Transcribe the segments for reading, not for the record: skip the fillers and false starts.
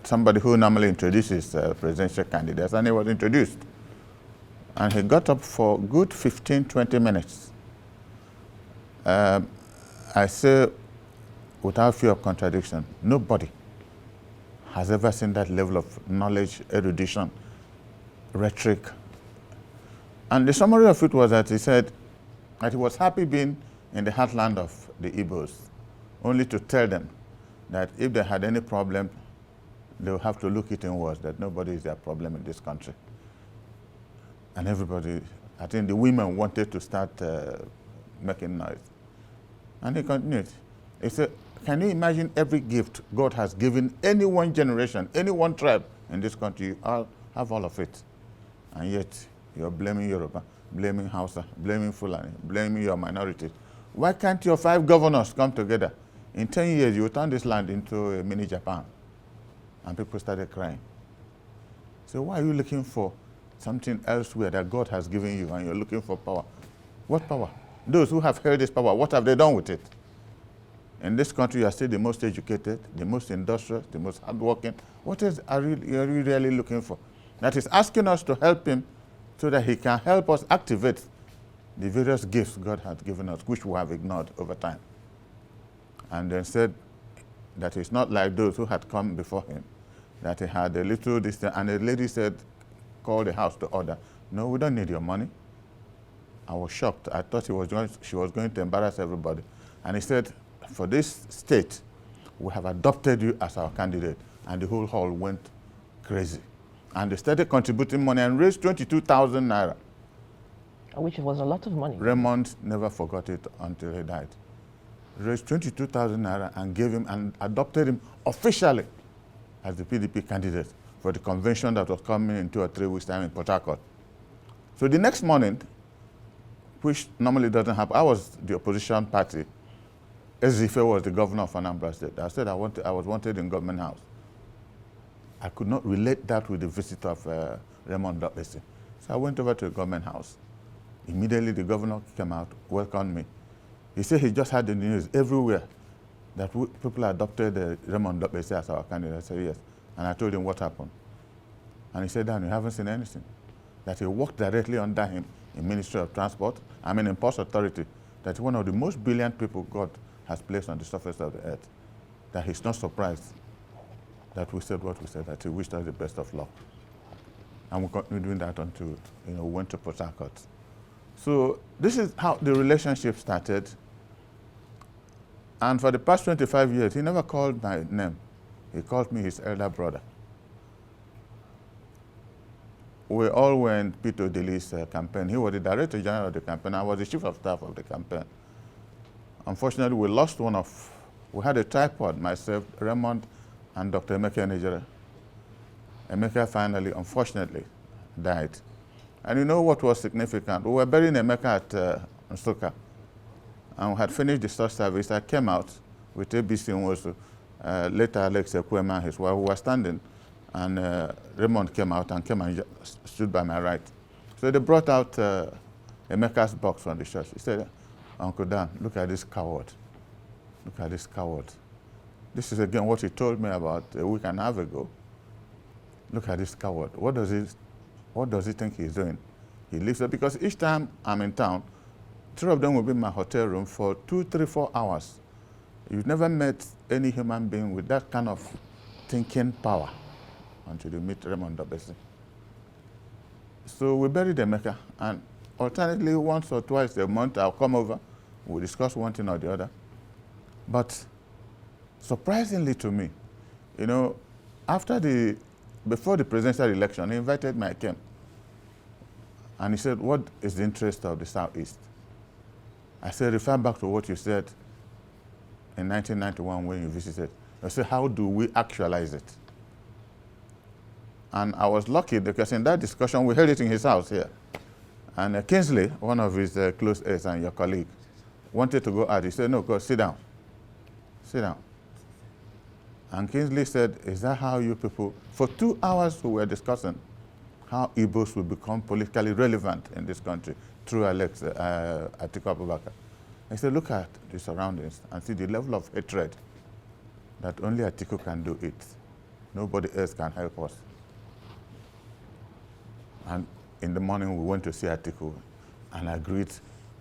somebody who normally introduces presidential candidates, and he was introduced. And he got up for good 15, 20 minutes. I say, without fear of contradiction, nobody has ever seen that level of knowledge, erudition, rhetoric. And the summary of it was that he said that he was happy being in the heartland of the Igbos, only to tell them that if they had any problem, they would have to look it inwards, that nobody is their problem in this country. And everybody, I think the women wanted to start making noise. And he continued. He said, can you imagine every gift God has given any one generation, any one tribe in this country? You all have all of it. And yet, you're blaming Yoruba, blaming Hausa, blaming Fulani, blaming your minorities. Why can't your 5 governors come together? In 10 years, you will turn this land into a mini Japan. And people started crying. So why are you looking for something elsewhere that God has given you and you're looking for power? What power? Those who have held this power, what have they done with it? In this country, you are still the most educated, the most industrious, the most hardworking. What else are you really looking for? That is asking us to help him so that he can help us activate the various gifts God has given us, which we have ignored over time. And then said that it's not like those who had come before him, that he had a little distance. And the lady said, call the house to order. No, we don't need your money. I was shocked. I thought she was going to embarrass everybody. And he said, for this state, we have adopted you as our candidate. And the whole hall went crazy. And they started contributing money and raised 22,000 naira. Which was a lot of money. Raymond never forgot it until he died. Raised 22,000 naira and gave him and adopted him officially as the PDP candidate for the convention that was coming in 2 or 3 weeks' time in Port Harcourt. So the next morning, which normally doesn't happen, I was the opposition party. Ezife was the governor of Anambra State. I said I was wanted in Government House. I could not relate that with the visit of Raymond Dokpesi. So I went over to the Government House. Immediately the governor came out, welcomed me. He said he just had the news everywhere that people adopted Raymond Dokpesi as our candidate. I said yes. And I told him what happened. And he said, Dan, you haven't seen anything. That he worked directly under him in Ministry of Transport, in Ports Authority, that one of the most brilliant people God has placed on the surface of the earth. That he's not surprised that we said what we said, that he wished us the best of luck. And we continued doing that until we went to Port Harcourt. So this is how the relationship started. And for the past 25 years, he never called my name. He called me his elder brother. We all were in Peter Deli's campaign. He was the director general of the campaign. I was the chief of staff of the campaign. Unfortunately, we lost we had a tripod, myself, Raymond, and Dr. Emeka Nigeria. Emeka finally, unfortunately, died. And you know what was significant? We were burying Emeka at Nsukka, and we had finished the church service. I came out with ABC Nwosu, later Alex Ekwema and his wife, who were standing, and Raymond came out and stood by my right. So they brought out Emeka's box from the church. He said, Uncle Dan, look at this coward. Look at this coward. This is again what he told me about a week and a half ago. Look at this coward. What does he think he's doing? He leaves it because each time I'm in town, 3 of them will be in my hotel room for 2, 3, 4 hours. You've never met any human being with that kind of thinking power until you meet Raymond Dokpesi. So we buried Emeka, and alternately once or twice a month I'll come over, we'll discuss one thing or the other. But surprisingly to me, before the presidential election, he invited me, I came. And he said, what is the interest of the Southeast? I said, refer back to what you said in 1991 when you visited. I said, how do we actualize it? And I was lucky because in that discussion, we held it in his house here. And Kingsley, one of his close aides and your colleague, wanted to go out. He said, no, go sit down. Sit down. And Kingsley said, is that how you people, for 2 hours we were discussing how Igbos will become politically relevant in this country through Atiku Abubakar. I said, look at the surroundings and see the level of hatred that only Atiku can do it. Nobody else can help us. And in the morning, we went to see Atiku and agreed.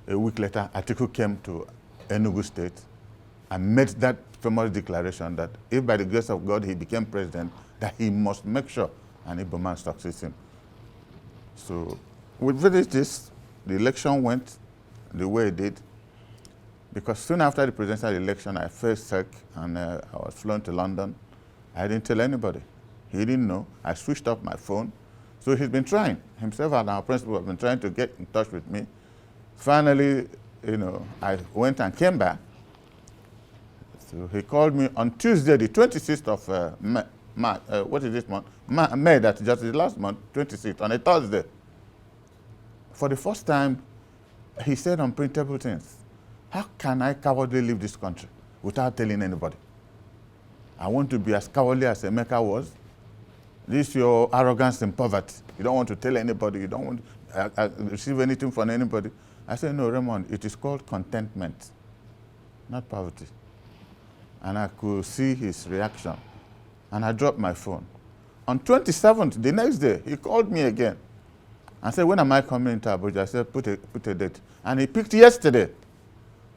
A week later, Atiku came to Enugu State and made that famous declaration that if by the grace of God he became president, that he must make sure an Igbo man succeeds him. So we finished this. The election went the way it did, because soon after the presidential election, I fell sick and I was flown to London. I didn't tell anybody. He didn't know. I switched off my phone. So he's been trying. Himself and our principal have been trying to get in touch with me. Finally, I went and came back. So he called me on Tuesday, the 26th of what is this month? May, that just the last month, 26th, on a Thursday. For the first time, he said unprintable things. How can I cowardly leave this country without telling anybody? I want to be as cowardly as Emeka was. This is your arrogance and poverty. You don't want to tell anybody. You don't want to receive anything from anybody. I said, no, Raymond, it is called contentment, not poverty. And I could see his reaction. And I dropped my phone. On 27th, the next day, he called me again and said, when am I coming to Abuja? I said, put a date. And he picked yesterday.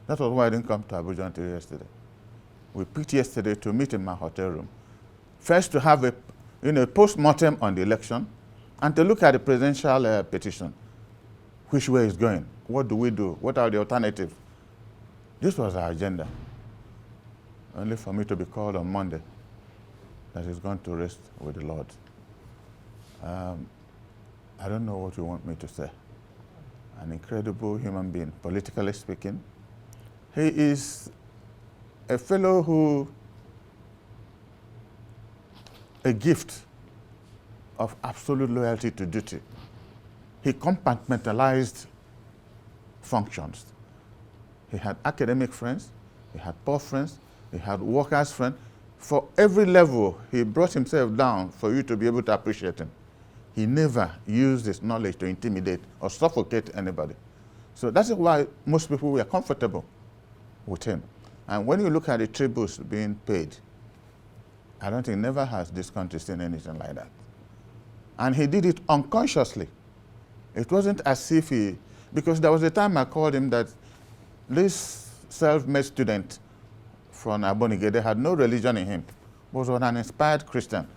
That was why I didn't come to Abuja until yesterday. We picked yesterday to meet in my hotel room. First, to have a post-mortem on the election, and to look at the presidential petition. Which way is going? What do we do? What are the alternatives? This was our agenda. Only for me to be called on Monday that he's going to rest with the Lord. I don't know what you want me to say. An incredible human being, politically speaking. He is a fellow who, a gift of absolute loyalty to duty. He compartmentalized functions. He had academic friends, he had poor friends, he had workers' friends. For every level, he brought himself down for you to be able to appreciate him. He never used his knowledge to intimidate or suffocate anybody. So that's why most people were comfortable with him. And when you look at the tributes being paid, I don't think never has this country seen anything like that. And he did it unconsciously. It wasn't as if because there was a time I called him that this self-made student from Abonigede had no religion in him, was an inspired Christian.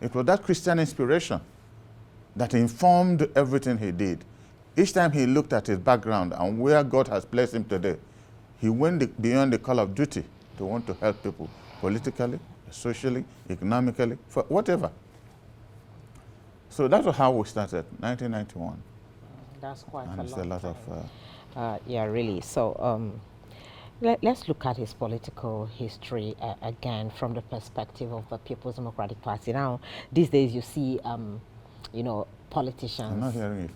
It was that Christian inspiration that informed everything he did. Each time he looked at his background and where God has placed him today, he went beyond the call of duty to want to help people politically, socially, economically, for whatever. So that's how we started, 1991. That's quite and a it's lot. a lot of. Yeah, really. So let's look at his political history again from the perspective of the People's Democratic Party. Now, these days you see, politicians. I'm not hearing you.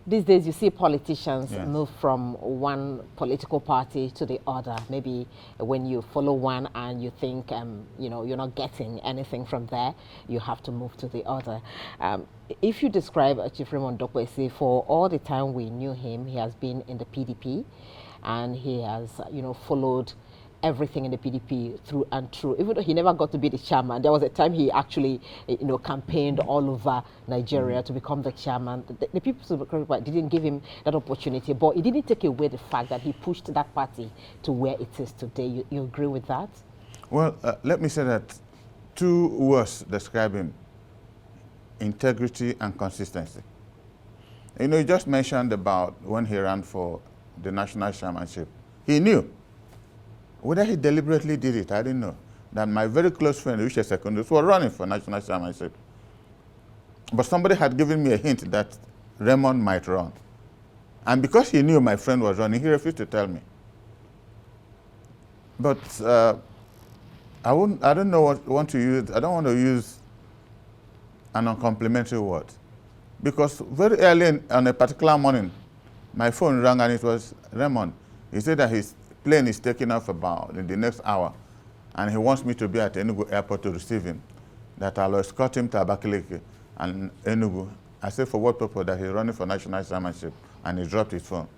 These days you see politicians Yes. move from one political party to the other. Maybe when you follow one and you think, you're not getting anything from there, you have to move to the other. If you describe Chief Raymond Dokpesi, for all the time we knew him, he has been in the PDP and he has, followed everything in the PDP through and through. Even though he never got to be the chairman, there was a time he actually, campaigned all over Nigeria to become the chairman. The People's Democratic Party didn't give him that opportunity, but it didn't take away the fact that he pushed that party to where it is today. You agree with that? Well, let me say that two words describe him: integrity and consistency. You just mentioned about when he ran for the national chairmanship. He knew. Whether he deliberately did it, I didn't know. That my very close friend, Uche Secondus, was running for national chairmanship. But somebody had given me a hint that Raymond might run. And because he knew my friend was running, he refused to tell me. But I don't want to use an uncomplimentary word. Because very early on a particular morning, my phone rang and it was Raymond. He said that his plane is taking off about in the next hour, and he wants me to be at Enugu airport to receive him, that I'll escort him to Abakaliki and Enugu. I said, for what purpose? That he's running for national chairmanship, and he dropped his phone.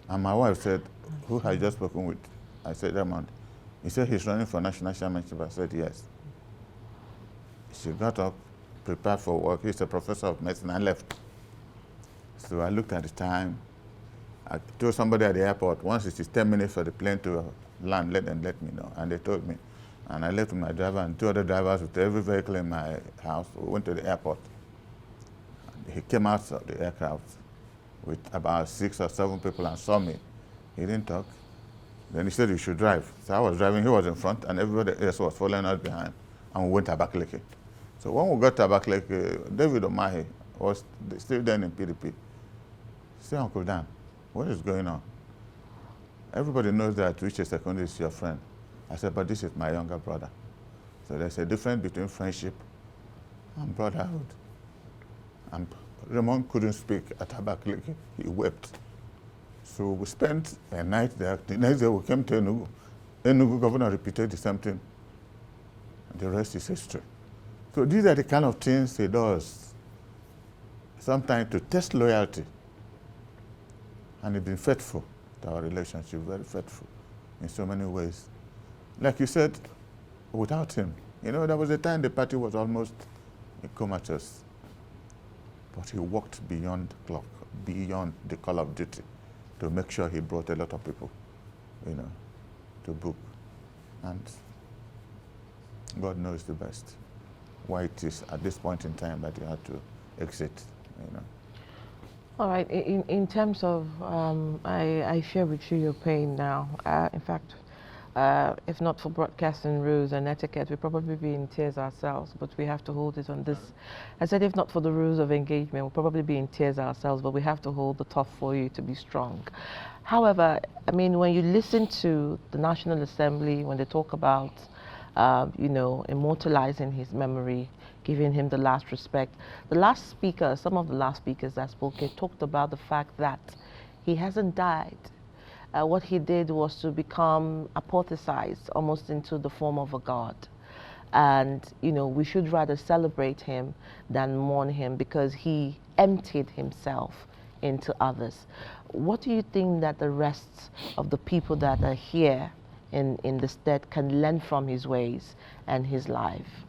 And my wife said, who had just spoken with? I said, Raymond. He said he's running for national chairmanship. I said, yes. She got up, prepared for work. He's a professor of medicine. I left. So I looked at the time. I told somebody at the airport, once it is 10 minutes for the plane to land, let me know. And they told me. And I left with my driver and 2 other drivers with every vehicle in my house. We went to the airport. And he came out of the aircraft with about 6 or 7 people and saw me. He didn't talk. Then he said he should drive. So I was driving, he was in front, and everybody else was following us behind. And we went to Abakaliki. So when we got to Abakaliki, David Omahi was still then in PDP. He said, Uncle Dan, what is going on? Everybody knows that Uche Secondary is your friend. I said, but this is my younger brother. So there's a difference between friendship and brotherhood. And Raymond couldn't speak at Abakaliki. He wept. So we spent a night there. The next day we came to Enugu. Enugu governor repeated the same thing. And the rest is history. So these are the kind of things he does, sometimes to test loyalty. And he's been faithful to our relationship, very faithful in so many ways. Like you said, without him, there was a time the party was almost comatose. But he walked beyond the clock, beyond the call of duty, to make sure he brought a lot of people, to book. And God knows the best why it is at this point in time that he had to exit, All right, in terms of, I share with you your pain now. In fact, if not for broadcasting rules and etiquette, we'd probably be in tears ourselves, but we have to hold it on this. I said if not for the rules of engagement, we'll probably be in tears ourselves, but we have to hold the tough for you to be strong. However, when you listen to the National Assembly, when they talk about, immortalizing his memory, giving him the last respect, some of the last speakers that spoke, talked about the fact that he hasn't died. What he did was to become apotheosized almost into the form of a god. And, we should rather celebrate him than mourn him because he emptied himself into others. What do you think that the rest of the people that are here in the state can learn from his ways and his life?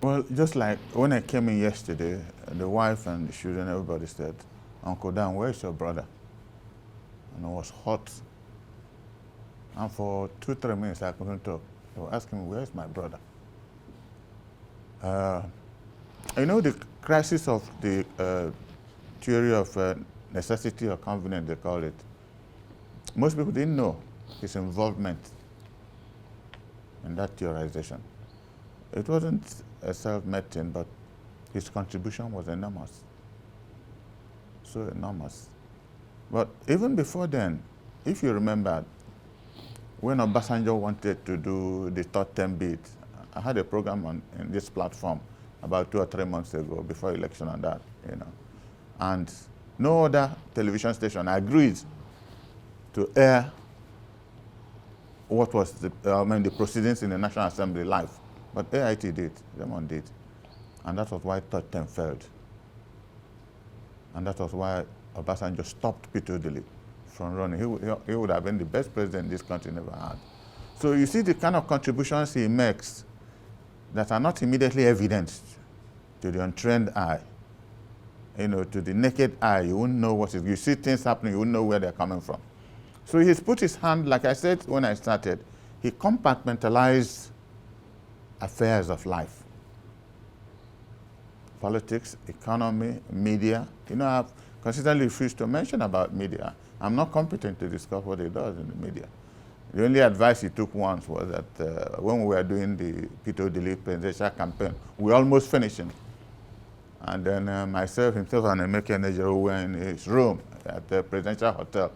Well, just like when I came in yesterday, the wife and the children, everybody said, Uncle Dan, where's your brother? And it was hot. And for 2-3 minutes, I couldn't talk. They were asking me, where's my brother? The crisis of the theory of necessity or convenience, they call it. Most people didn't know his involvement in that theorization. It wasn't a self-made thing, but his contribution was enormous. So enormous. But even before then, if you remember, when Obasanjo wanted to do the third term bid, I had a program on this platform about 2 or 3 months ago, before election on that, And no other television station agreed to air what was the proceedings in the National Assembly live. But AIT did, Raymond did. And that was why third term failed. And that was why Obasanjo stopped Peter Odili from running. He would have been the best president this country never had. So you see the kind of contributions he makes that are not immediately evident to the untrained eye. To the naked eye, you wouldn't know what is. You see things happening, you wouldn't know where they're coming from. So he's put his hand, like I said when I started, he compartmentalized affairs of life. Politics, economy, media. I've consistently refused to mention about media. I'm not competent to discuss what he does in the media. The only advice he took once was that when we were doing the Peter Odili presidential campaign, we were almost finishing. And then myself, himself, and Emeka Nejero were in his room at the presidential hotel.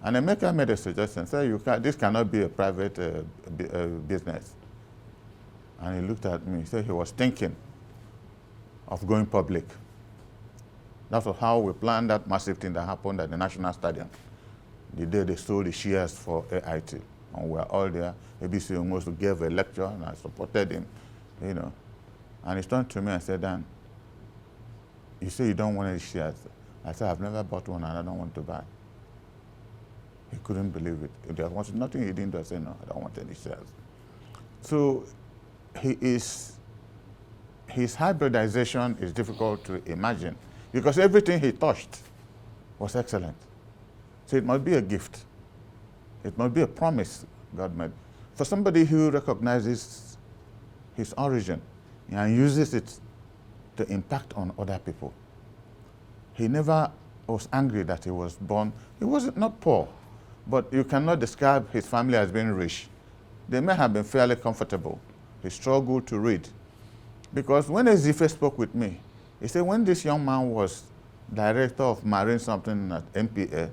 And Emeka made a suggestion, said, this cannot be a private business. And he looked at me, he said he was thinking of going public. That was how we planned that massive thing that happened at the National Stadium. The day they sold the shares for AIT. And we were all there. ABC almost gave a lecture, and I supported him, And he turned to me and said, Dan, you say you don't want any shares. I said, I've never bought one and I don't want to buy. He couldn't believe it. There was nothing he didn't do. I said, no, I don't want any shares. So he is his hybridization is difficult to imagine because everything he touched was excellent. So it must be a gift. It must be a promise God made. For somebody who recognizes his origin and uses it to impact on other people. He never was angry that he was born. He was not poor, but you cannot describe his family as being rich. They may have been fairly comfortable. He struggled to read. Because when Ezife spoke with me, he said when this young man was director of marine something at MPA,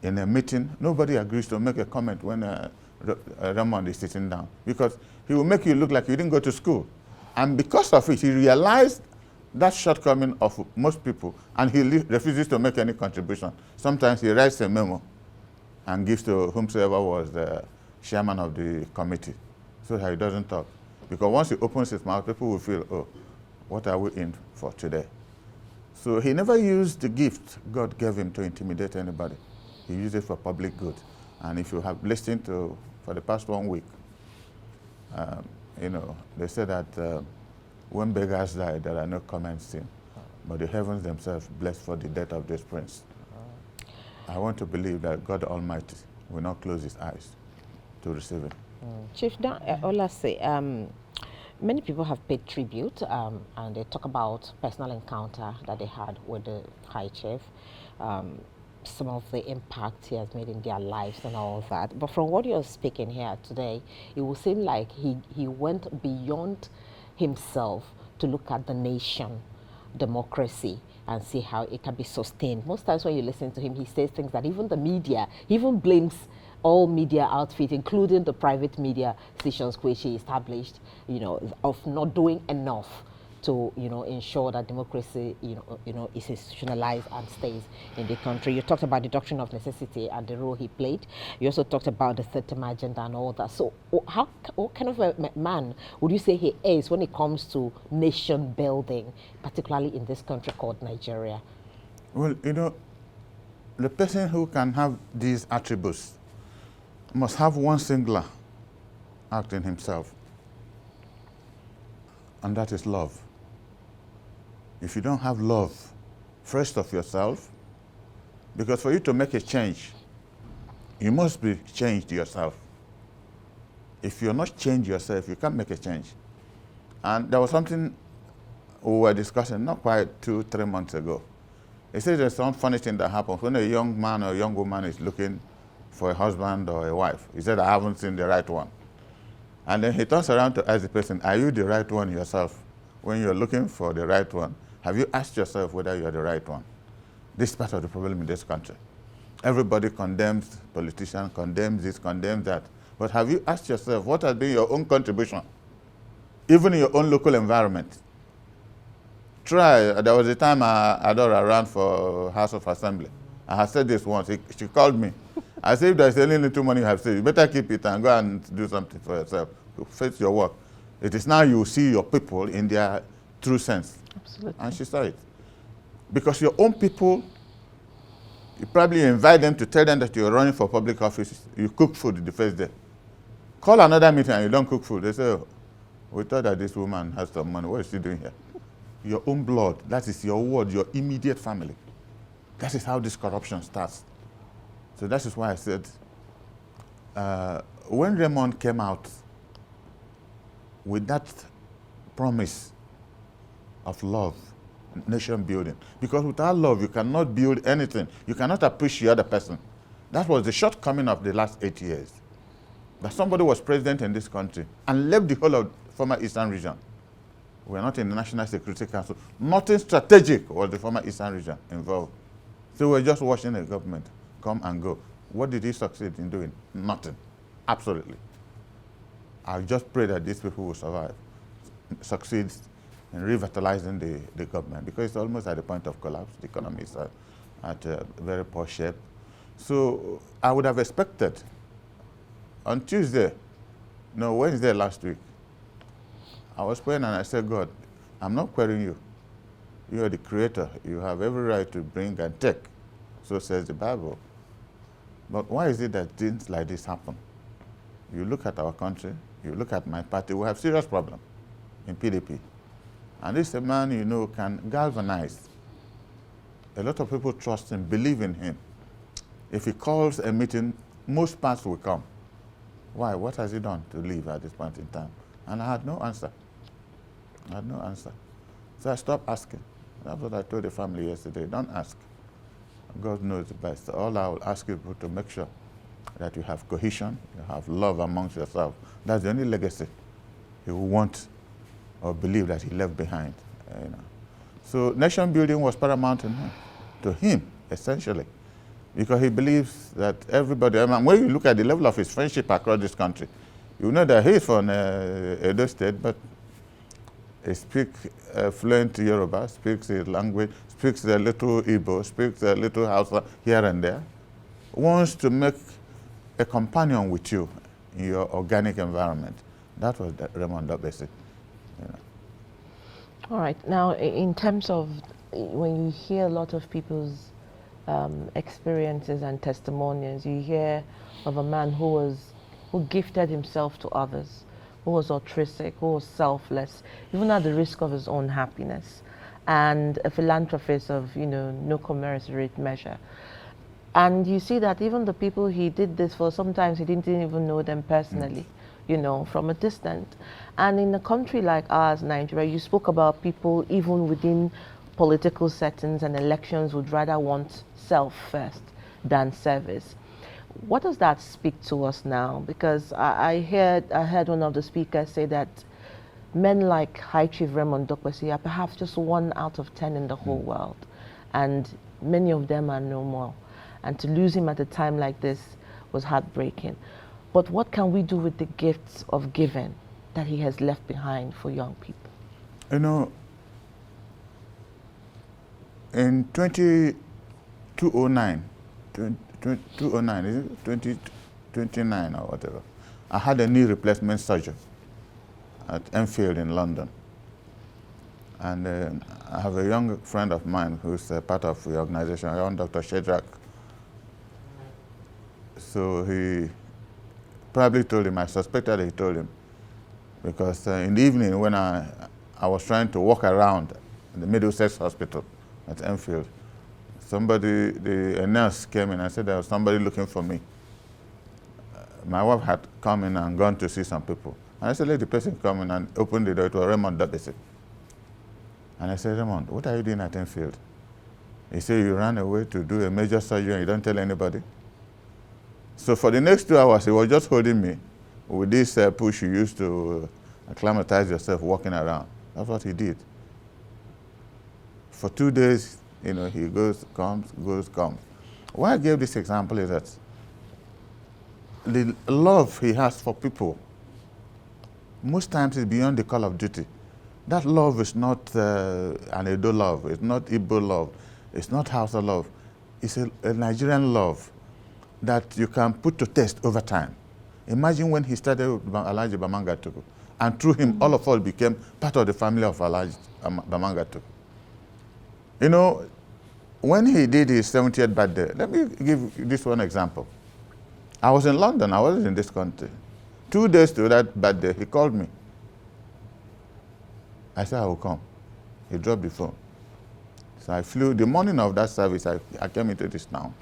in a meeting, nobody agrees to make a comment when Raymond is sitting down, because he will make you look like you didn't go to school. And because of it, he realized that shortcoming of most people, and he refuses to make any contribution. Sometimes he writes a memo and gives to whomsoever was the chairman of the committee, so that he doesn't talk. Because once he opens his mouth, people will feel, oh, what are we in for today? So he never used the gift God gave him to intimidate anybody. He used it for public good. And if you have listened to, for the past 1 week, you know, they say that when beggars die, there are no comments seen. But the heavens themselves bless for the death of this prince. I want to believe that God Almighty will not close his eyes to receive him. Chief Ulasi, many people have paid tribute and they talk about personal encounter that they had with the High Chief, some of the impact he has made in their lives and all of that. But from what you're speaking here today, it will seem like he went beyond himself to look at the nation, democracy, and see how it can be sustained. Most times when you listen to him, he says things that even the media, he even blames all media outfits, including the private media stations which he established, you know, of not doing enough to, you know, ensure that democracy, you know, is institutionalized and stays in the country. You talked about the doctrine of necessity and the role he played. You also talked about the third term agenda and all that. So what kind of a man would you say he is when it comes to nation building, particularly in this country called Nigeria? Well, you know, the person who can have these attributes must have one singular act in himself, and that is love. If you don't have love, first of yourself, because for you to make a change, you must be changed yourself. If you're not changed yourself, you can't make a change. And there was something we were discussing not quite 2-3 months ago. He said there's some funny thing that happens when a young man or a young woman is looking for a husband or a wife. He said, I haven't seen the right one. And then he turns around to ask the person, are you the right one yourself? When you're looking for the right one, have you asked yourself whether you're the right one? This is part of the problem in this country. Everybody condemns politicians, condemns this, condemns that. But have you asked yourself, what has been your own contribution? Even in your own local environment. Try, there was a time Adora ran for House of Assembly. I had said this once, she called me. I said, if there's any little money you have saved, you better keep it and go and do something for yourself. Face your work. It is now you see your people in their true sense. Absolutely. And she saw it. Because your own people, you probably invite them to tell them that you're running for public office, you cook food the first day. Call another meeting and you don't cook food. They say, oh, we thought that this woman has some money. What is she doing here? Your own blood, that is your word, your immediate family. That is how this corruption starts. So that is why I said, when Raymond came out with that promise of love, nation building, because without love, you cannot build anything. You cannot appreciate the other person. That was the shortcoming of the last 8 years. That somebody was president in this country and left the whole of the former Eastern region. We're not in the National Security Council. Nothing strategic was the former Eastern region involved. So we're just watching the government come and go. What did he succeed in doing? Nothing. Absolutely. I just pray that these people will survive, succeed in revitalizing the government, because it's almost at the point of collapse. The economy is at a very poor shape. So I would have expected on Tuesday, no, Wednesday last week, I was praying and I said, God, I'm not querying you. You are the creator. You have every right to bring and take. So says the Bible. But why is it that things like this happen? You look at our country, you look at my party, we have serious problem in PDP. And this man, you know, can galvanize. A lot of people trust him, believe in him. If he calls a meeting, most parts will come. Why? What has he done to leave at this point in time? And I had no answer. I had no answer. So I stopped asking. That's what I told the family yesterday. Don't ask. God knows the best. All I will ask you to make sure that you have cohesion, you have love amongst yourself. That's the only legacy he will want or believe that he left behind. You know. So nation building was paramount to him, essentially, because he believes that everybody, I mean, when you look at the level of his friendship across this country, you know that he's from Edo State, but he speaks fluent Yoruba, speaks his language, speaks a little Igbo, speaks a little Hausa here and there, wants to make a companion with you in your organic environment. That was Raymond Dokpesi. You know. All right. Now, in terms of when you hear a lot of people's experiences and testimonials, you hear of a man who gifted himself to others, who was altruistic, who was selfless, even at the risk of his own happiness, and a philanthropist of, you know, no commensurate measure. And you see that even the people he did this for, sometimes he didn't even know them personally, you know, from a distance. And in a country like ours, Nigeria, you spoke about people even within political settings and elections would rather want self first than service. What does that speak to us now? Because I heard one of the speakers say that men like High Chief Raymond Dokpesi are perhaps just 1 out of 10 in the whole world, and many of them are no more. And to lose him at a time like this was heartbreaking. But what can we do with the gifts of giving that he has left behind for young people? You know, in 2009, is it 2029 or whatever, I had a knee replacement surgery at Enfield in London. And I have a young friend of mine who's part of the organization, young Dr. Shedrack. So he probably told him, I suspected he told him, because in the evening when I was trying to walk around the Middlesex Hospital at Enfield, a nurse came in and said there was somebody looking for me. My wife had come in and gone to see some people. And I said, let the person come in, and opened the door. It was Raymond Dokpesi. And I said, Raymond, what are you doing at Enfield? He said, you ran away to do a major surgery and you don't tell anybody. So for the next 2 hours, he was just holding me with this push you used to acclimatize yourself walking around. That's what he did. For 2 days, you know, he goes, comes. Why I gave this example is that the love he has for people most times is beyond the call of duty. That love is not an Edo love, it's not Igbo love, it's not Hausa love. It's a Nigerian love that you can put to test over time. Imagine when he started with Alhaji Bamanga Tuku, and through him, all of us became part of the family of Alhaji Bamanga Tuku. You know, when he did his 70th birthday, let me give this one example. I was in London, I wasn't in this country. 2 days to that birthday, he called me. I said, I will come. He dropped the phone. So I flew, the morning of that service, I came into this town.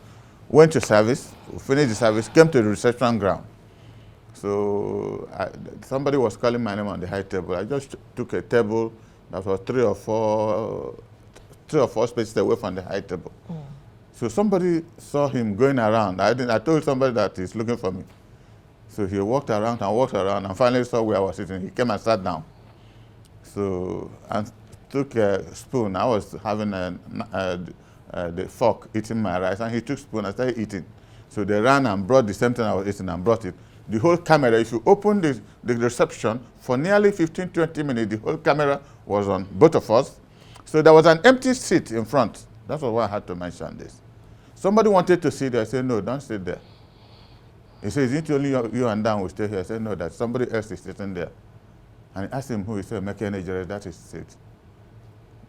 Went to service, finished the service, came to the reception ground. So somebody was calling my name on the high table. I just took a table that was three or four spaces away from the high table. So somebody saw him going around. I told somebody that he's looking for me. So he walked around and finally saw where I was sitting. He came and sat down. So, and took a spoon. I was having the fork eating my rice, and he took spoon and started eating. So they ran and brought the same thing I was eating and brought it. The whole camera, if you open the reception, for nearly 15, 20 minutes, the whole camera was on both of us. So there was an empty seat in front. That's why I had to mention this. Somebody wanted to sit there. I said, no, don't sit there. He said, is it only you and Dan will stay here? I said, no, that somebody else is sitting there. And I asked him who. He said, Emeka Enejere, that is it.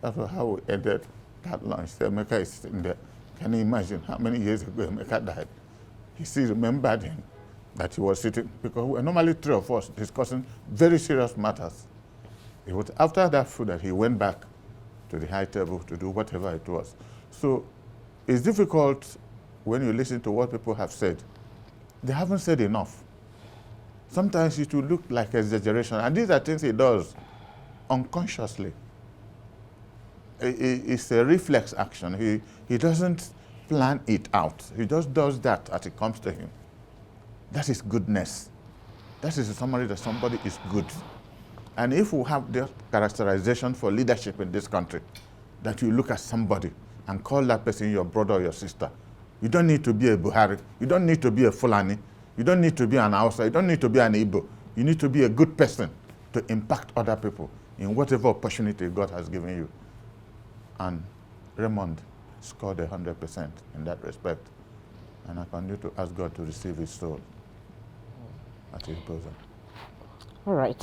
That's how we ended that lunch. He said, Emeka is sitting there. Can you imagine how many years ago Emeka died? He still remembered him, that he was sitting, because we were normally three of us discussing very serious matters. It was after that food that he went back to the high table to do whatever it was. So it's difficult when you listen to what people have said. They haven't said enough. Sometimes it will look like exaggeration, and these are things he does unconsciously. It's a reflex action. He doesn't plan it out. He just does that as it comes to him. That is goodness. That is a summary that somebody is good. And if we have the characterization for leadership in this country, that you look at somebody and call that person your brother or your sister. You don't need to be a Buhari. You don't need to be a Fulani. You don't need to be an Hausa. You don't need to be an Igbo. You need to be a good person to impact other people in whatever opportunity God has given you. And Raymond scored 100% in that respect. And I continue to ask God to receive his soul at his bosom. All right.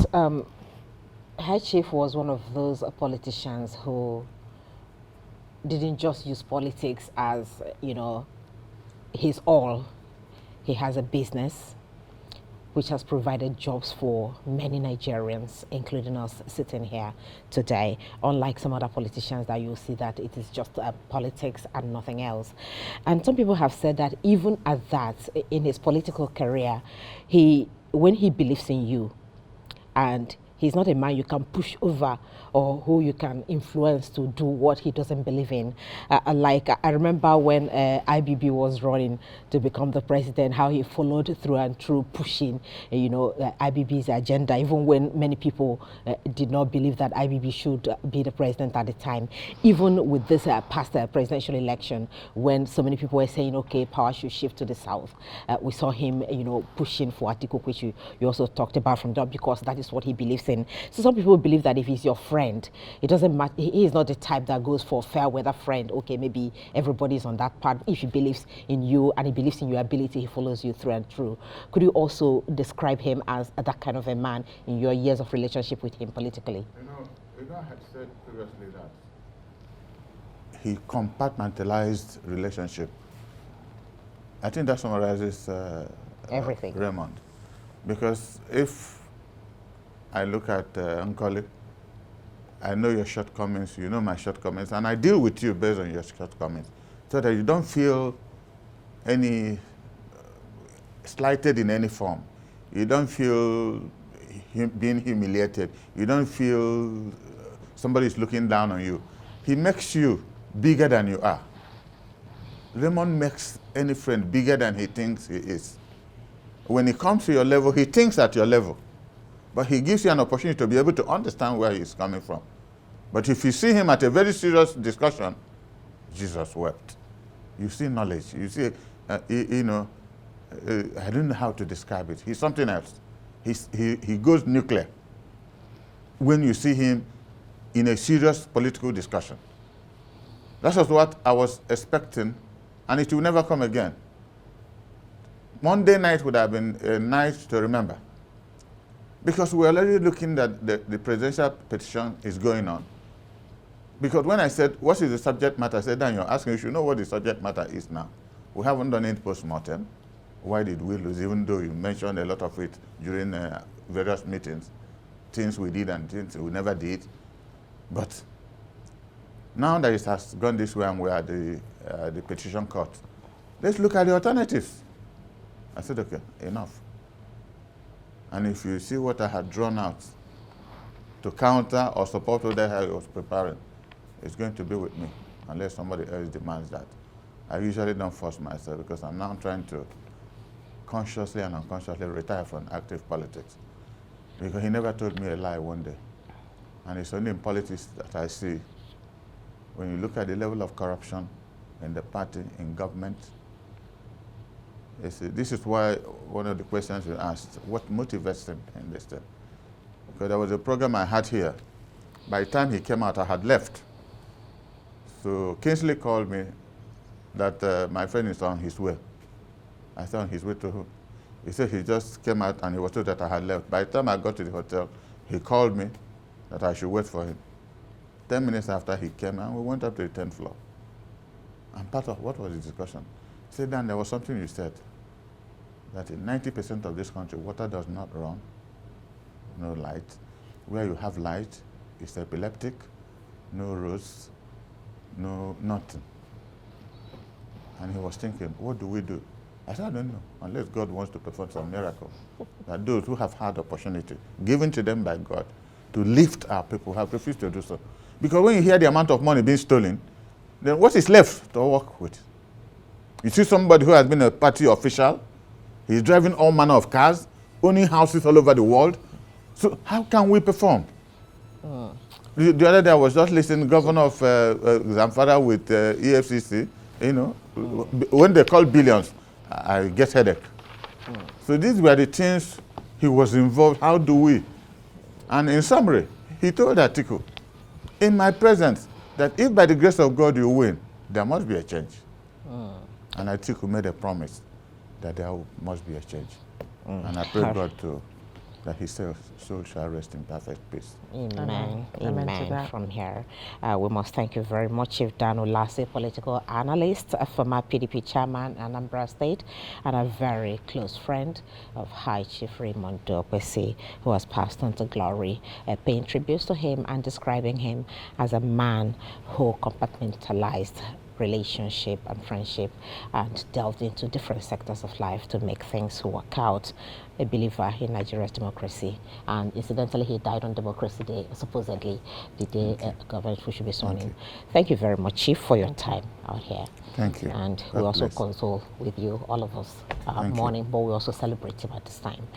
Head Chief was one of those politicians who didn't just use politics as, his all. He has a business which has provided jobs for many Nigerians, including us sitting here today, unlike some other politicians that you'll see that it is just politics and nothing else. And some people have said that even at that, in his political career, when he believes in you, and he's not a man you can push over or who you can influence to do what he doesn't believe in. I remember when IBB was running to become the president, how he followed through and through pushing, IBB's agenda, even when many people did not believe that IBB should be the president at the time. Even with this past presidential election, when so many people were saying, okay, power should shift to the south, we saw him, pushing for Atiku, which you also talked about from that, because that is what he believes in. So some people believe that if he's your friend, it doesn't matter. He is not the type that goes for fair weather friend. Okay, maybe everybody's on that part. If he believes in you and he believes in your ability, he follows you through and through. Could you also describe him as that kind of a man in your years of relationship with him politically? I had said previously that he compartmentalized relationship. I think that summarizes everything. Raymond. Because if I look at Nkoli, I know your shortcomings, you know my shortcomings, and I deal with you based on your shortcomings, so that you don't feel any slighted in any form. You don't feel being humiliated. You don't feel somebody is looking down on you. He makes you bigger than you are. Raymond makes any friend bigger than he thinks he is. When he comes to your level, he thinks at your level. But he gives you an opportunity to be able to understand where he's coming from. But if you see him at a very serious discussion, Jesus wept. You see knowledge. You see, I don't know how to describe it. He's something else. He goes nuclear when you see him in a serious political discussion. That was what I was expecting, and it will never come again. Monday night would have been a night to remember, because we're already looking at the presidential petition is going on. Because when I said, what is the subject matter, I said, Dan, you're asking, you should know what the subject matter is now. We haven't done any post-mortem. Why did we lose, even though you mentioned a lot of it during various meetings, things we did and things we never did. But now that it has gone this way and we're at the petition court, let's look at the alternatives. I said, okay, enough. And if you see what I had drawn out to counter or support what I was preparing, it's going to be with me, unless somebody else demands that. I usually don't force myself, because I'm now trying to consciously and unconsciously retire from active politics. Because he never told me a lie one day. And it's only in politics that I see, when you look at the level of corruption in the party, in government, this is why one of the questions you asked, what motivates him in this thing? Because there was a program I had here. By the time he came out, I had left. So Kingsley called me that my friend is on his way. I said, on his way to who? He said he just came out and he was told that I had left. By the time I got to the hotel, he called me that I should wait for him. 10 minutes after he came, and we went up to the 10th floor. And part of what was the discussion? He said, Dan, there was something you said, that in 90% of this country, water does not run, no light. Where you have light, He's epileptic, no rose, no nothing. And he was thinking, what do we do? I said, I don't know, unless God wants to perform some miracle. That those who have had opportunity given to them by God to lift our people have refused to do so. Because when you hear the amount of money being stolen, then what is left to work with? You see somebody who has been a party official, he's driving all manner of cars, owning houses all over the world. So how can we perform? The other day I was just listening, governor of Zamfara with EFCC, you know, when they call billions, I get headache. So these were the things he was involved. How do we? And in summary, he told Atiku, in my presence, that if by the grace of God you win, there must be a change. And Atiku made a promise that there must be a change. And I pray God that his soul shall rest in perfect peace. Amen. Amen to Amen. that. From here, we must thank you very much, Chief Dan Ulasi, political analyst, former PDP chairman, Anambra State, and a very close friend of High Chief Raymond Dokpesi, who has passed on to glory, paying tributes to him and describing him as a man who compartmentalized relationship and friendship and delved into different sectors of life to make things work out. A believer in Nigeria's democracy, and incidentally he died on Democracy Day, supposedly the day government should be sworn in. Thank you very much, Chief, for your time out here. Thank you. And God we also bless. console with you, all of us, mourning, but we also celebrate him at this time.